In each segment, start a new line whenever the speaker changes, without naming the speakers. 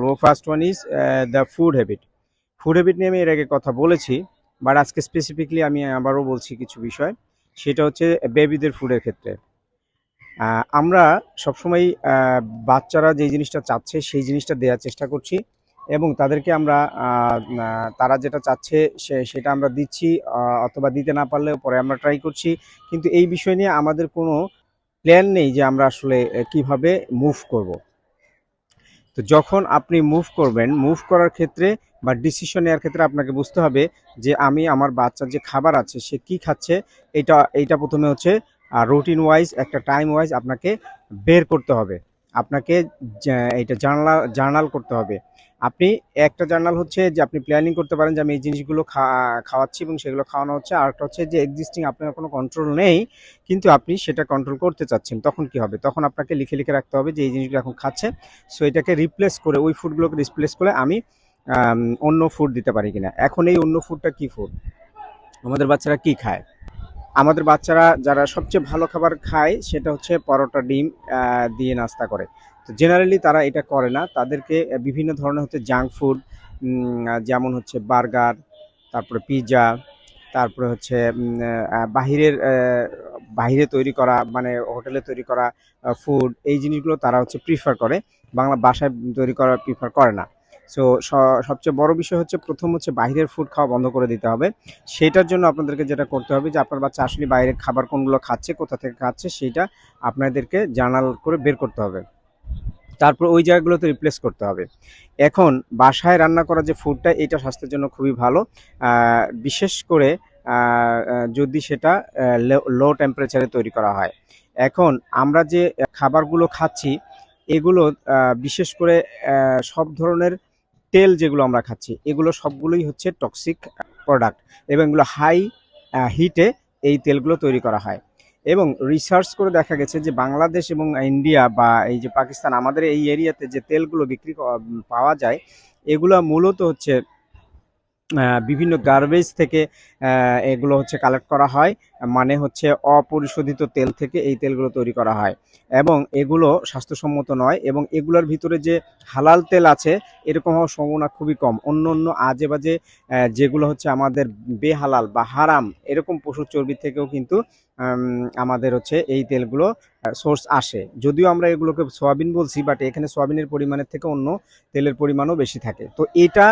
বলবো। First one is the food habit. Food habit নিয়ে আমি এর আগে কথা বলেছি, বাট আজকে স্পেসিফিকলি আমি আবারও বলছি কিছু বিষয়। সেটা হচ্ছে বেবিদের ফুডের ক্ষেত্রে আমরা সবসময় বাচ্চারা যে জিনিসটা চাচ্ছে সেই জিনিসটা দেওয়ার চেষ্টা করছি, এবং তাদেরকে আমরা তারা যেটা চাচ্ছে সেটা আমরা দিচ্ছি, অথবা দিতে না পারলেও পরে আমরা ট্রাই করছি। কিন্তু এই বিষয় নিয়ে আমাদের কোনো প্ল্যান নেই যে আমরা আসলে কিভাবে মুভ করব। তো যখন আপনি মুভ করবেন, মুভ করার ক্ষেত্রে বা ডিসিশন নেওয়ার ক্ষেত্রে আপনাকে বুঝতে হবে যে আমি আমার বাচ্চার যে খাবার আছে সে কি খাচ্ছে। এইটা প্রথমে হচ্ছে রুটিন ওয়াইজ, একটা টাইম ওয়াইজ আপনাকে বের করতে হবে। আপনাকে এইটা জার্নাল করতে হবে। আপনি একটা জার্নাল হচ্ছে যে আপনি প্ল্যানিং করতে পারেন যে আমি এই জিনিসগুলো খাওয়াচ্ছি এবং সেগুলো খাওয়ানো হচ্ছে। আর একটা হচ্ছে যে এক্সিস্টিং আপনার কোনো কন্ট্রোল নেই, কিন্তু আপনি সেটা কন্ট্রোল করতে চাচ্ছেন। তখন কি হবে? তখন আপনাকে লিখে লিখে রাখতে হবে যে এই জিনিসগুলো এখন খাচ্ছে, সো এটাকে রিপ্লেস করে, ওই ফুডগুলোকে রিপ্লেস করে আমি অন্য ফুড দিতে পারি কিনা। এখন এই অন্য ফুডটা কি ফুড, আমাদের বাচ্চারা কি খায়? আমাদের বাচ্চারা যারা সবচেয়ে ভালো খাবার খায় সেটা হচ্ছে পরোটা ডিম দিয়ে নাস্তা করে। তো জেনারেলি তারা এটা করে না, তাদেরকে বিভিন্ন ধরনের হচ্ছে জাঙ্ক ফুড, যেমন হচ্ছে বার্গার, তারপরে পিৎজা, তারপরে হচ্ছে বাহিরে তৈরি করা, মানে হোটেলে তৈরি করা ফুড, এই জিনিসগুলো তারা হচ্ছে প্রিফার করে, বাসায় তৈরি করা প্রিফার করে না। সো সবচেয়ে বড় বিষয় হচ্ছে, প্রথম হচ্ছে বাইরের ফুড খাওয়া বন্ধ করে দিতে হবে। সেটার জন্য আপনাদেরকে যেটা করতে হবে যে আপনার বাচ্চা আসলে বাইরের খাবার কোনগুলো খাচ্ছে, কোথা থেকে খাচ্ছে, সেইটা আপনাদেরকে জার্নাল করে বের করতে হবে। তারপর ওই জায়গাগুলোতে রিপ্লেস করতে হবে। এখন বাসায় রান্না করা যে ফুডটা, এটা স্বাস্থ্যের জন্য খুবই ভালো, বিশেষ করে যদি সেটা লো টেম্পারেচারে তৈরি করা হয়। এখন আমরা যে খাবারগুলো খাচ্ছি, এগুলো বিশেষ করে সব ধরনের তেল যেগুলো আমরা খাচ্ছি, এগুলো সবগুলোই হচ্ছে টক্সিক প্রোডাক্ট, এবং এগুলো হাই হিটে এই তেলগুলো তৈরি করা হয়। এবং রিসার্চ করে দেখা গেছে যে বাংলাদেশ এবং ইন্ডিয়া বা এই যে পাকিস্তান, আমাদের এই এরিয়াতে যে তেলগুলো পাওয়া যায়, এগুলো মূলত হচ্ছে বিভিন্ন গার্বেজ থেকে এগুলো হচ্ছে কালেক্ট করা হয়। মানে হচ্ছে অপরিশোধিত তেল থেকে এই তেলগুলো তৈরি করা হয়, এবং এগুলো স্বাস্থ্যসম্মত নয়। এবং এগুলোর ভিতরে যে হালাল তেল আছে, এরকম হওয়ার সম্ভাবনা খুবই কম। অন্য অন্য আজে বাজে যেগুলো হচ্ছে আমাদের বেহালাল বা হারাম, এরকম পশুর চর্বি থেকেও কিন্তু আমাদের হচ্ছে এই তেলগুলো সোর্স আসে। যদিও আমরা এগুলোকে সয়াবিন বলছি, বাট এখানে সয়াবিনের পরিমাণের থেকে অন্য তেলের পরিমাণও বেশি থাকে। তো এটা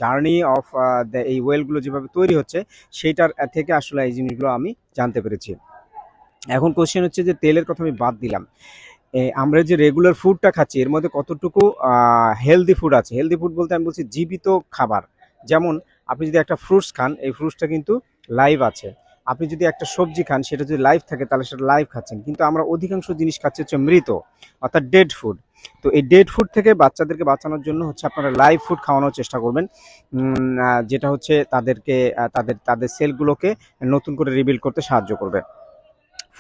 জার্নি অফ এই ওয়েলগুলো যেভাবে তৈরি হচ্ছে, সেইটার থেকে আসলে এই জিনিসগুলো আমি জানতে পেরেছি। এখন কোশ্চেন হচ্ছে যে তেলের কথা আমি বাদ দিলাম, আমরা যে রেগুলার ফুডটা খাচ্ছি এর মধ্যে কতটুকু হেলদি ফুড আছে। হেলদি ফুড বলতে আমি বলছি জীবিত খাবার। যেমন আপনি যদি একটা ফ্রুটস খান, এই ফ্রুটসটা কিন্তু লাইভ আছে। আপনি যদি একটা সবজি খান, সেটা যদি লাইভ থাকে তাহলে সেটা লাইভ খাচ্ছেন। কিন্তু আমরা অধিকাংশ জিনিস খাচ্ছি হচ্ছে মৃত, অর্থাৎ ডেড ফুড। তো এই ডেড ফুড থেকে বাচ্চাদেরকে বাঁচানোর জন্য হচ্ছে আপনারা লাইভ ফুড খাওয়ানোর চেষ্টা করবেন, যেটা হচ্ছে তাদেরকে তাদের সেলগুলোকে নতুন করে রিবিল্ড করতে সাহায্য করবে।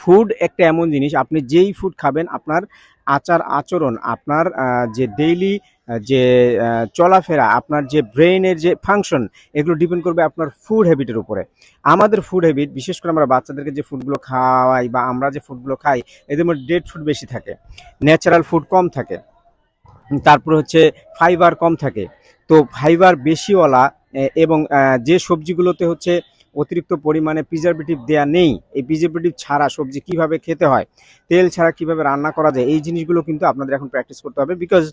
ফুড একটা এমন জিনিস, আপনি যেই ফুড খাবেন, আপনার আচার আচরণ, আপনার যে ডেইলি যে চলাফেরা, আপনার যে ব্রেইনের যে ফাংশন, এগুলো ডিপেন্ড করবে আপনার ফুড হ্যাবিটের উপরে। আমাদের ফুড হ্যাবিট, বিশেষ করে আমরা বাচ্চাদেরকে যে ফুডগুলো খাওয়াই বা আমরা যে ফুডগুলো খাই, এদের মধ্যে ডেড ফুড বেশি থাকে, ন্যাচারাল ফুড কম থাকে, তারপরে হচ্ছে ফাইবার কম থাকে। তো ফাইবার বেশিওয়ালা এবং যে সবজিগুলোতে হচ্ছে অতিরিক্ত পরিমাণে প্রিজারভেটিভ দেয়া নেই, এই প্রিজারভেটিভ ছাড়া সবজি কিভাবে খেতে হয়, তেল ছাড়া কিভাবে রান্না করা যায়, এই জিনিসগুলো কিন্তু আপনাদের এখন প্র্যাকটিস করতে হবে। বিকজ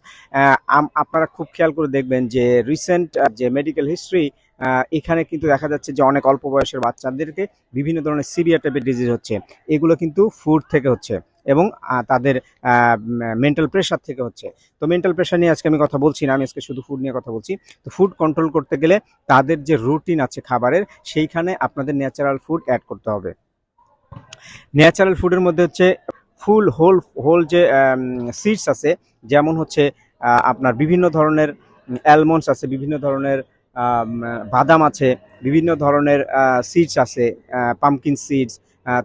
আপনারা খুব খেয়াল করে দেখবেন যে রিসেন্ট যে মেডিকেল হিস্ট্রি, এখানে কিন্তু দেখা যাচ্ছে যে অনেক অল্প বয়সের বাচ্চাদেরকে বিভিন্ন ধরনের সিভিয়ার টাইপের ডিজিজ হচ্ছে। এগুলো কিন্তু ফুড থেকে হচ্ছে, এবং তাদের মেন্টাল প্রেশার থেকে হচ্ছে। তো মেন্টাল প্রেশার নিয়ে আজকে আমি কথা বলছি না, আমি আজকে শুধু ফুড নিয়ে কথা বলছি। তো ফুড কন্ট্রোল করতে গেলে তাদের যে রুটিন আছে খাবারের, সেইখানে আপনাদের ন্যাচারাল ফুড অ্যাড করতে হবে। ন্যাচারাল ফুডের মধ্যে হচ্ছে ফুল হোল যে সিডস আছে, যেমন হচ্ছে আপনার বিভিন্ন ধরনের অ্যালমন্ডস আছে, বিভিন্ন ধরনের বাদাম আছে, বিভিন্ন ধরনের সিডস আছে, পামকিন সিডস,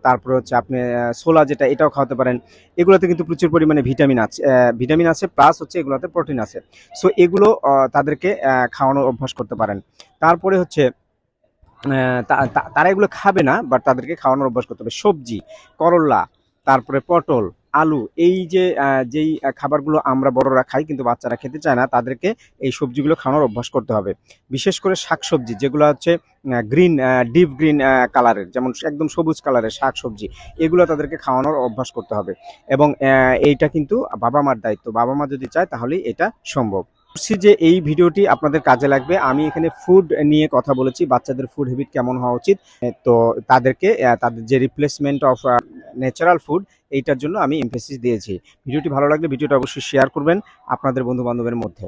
তারপরে হচ্ছে আপনি ছোলা, যেটা এটাও খাওয়াতে পারেন। এগুলোতে কিন্তু প্রচুর পরিমাণে ভিটামিন আছে, প্লাস হচ্ছে এগুলোতে প্রোটিন আছে। সো এগুলো তাদেরকে খাওয়ানোর অভ্যাস করতে পারেন। তারপরে হচ্ছে তারা এগুলো খাবে না, বাট তাদেরকে খাওয়ানোর অভ্যাস করতে হবে। সবজি, করল্লা, তারপরে পটল, আলু, এই যে যেই খাবারগুলো আমরা বড়রা খাই কিন্তু বাচ্চারা খেতে চায় না, তাদেরকে এই সবজিগুলো খাওয়ানোর অভ্যাস করতে হবে। বিশেষ করে শাকসবজি যেগুলো হচ্ছে গ্রিন, ডিপ গ্রিন কালারের, যেমন একদম সবুজ কালারের শাকসবজি, এগুলো তাদেরকে খাওয়ানোর অভ্যাস করতে হবে। এবং এইটা কিন্তু বাবা মার দায়িত্ব। বাবা মা যদি চায় তাহলেই এটা সম্ভব। বুঝছি যে এই ভিডিওটি আপনাদের কাজে লাগবে। আমি এখানে ফুড নিয়ে কথা বলেছি, বাচ্চাদের ফুড হ্যাবিট কেমন হওয়া উচিত। তো তাদেরকে তাদের যে রিপ্লেসমেন্ট অফ ন্যাচারাল ফুড, এইটার জন্য আমি এমফেসিস দিয়েছি। ভিডিওটি ভালো লাগলে ভিডিওটা অবশ্যই শেয়ার করবেন আপনাদের বন্ধু বান্ধবের মধ্যে।